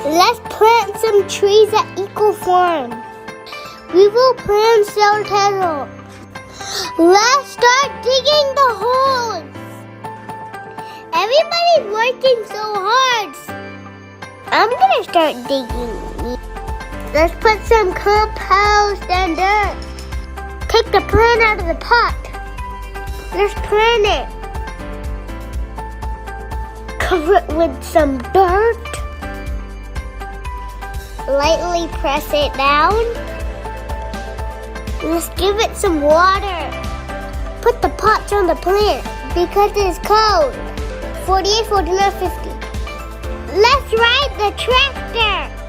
Let's plant some trees at Eco Farm. We will plant Saltero. Let's start digging the holes. Everybody's working so hard. I'm gonna start digging. Let's put some compost and dirt. Take the plant out of the pot. Let's plant it. Cover it with some dirt. Lightly press it down. Let's give it some water. Put the pots on the plant because it's cold. 48, 49, 50. Let's ride the tractor.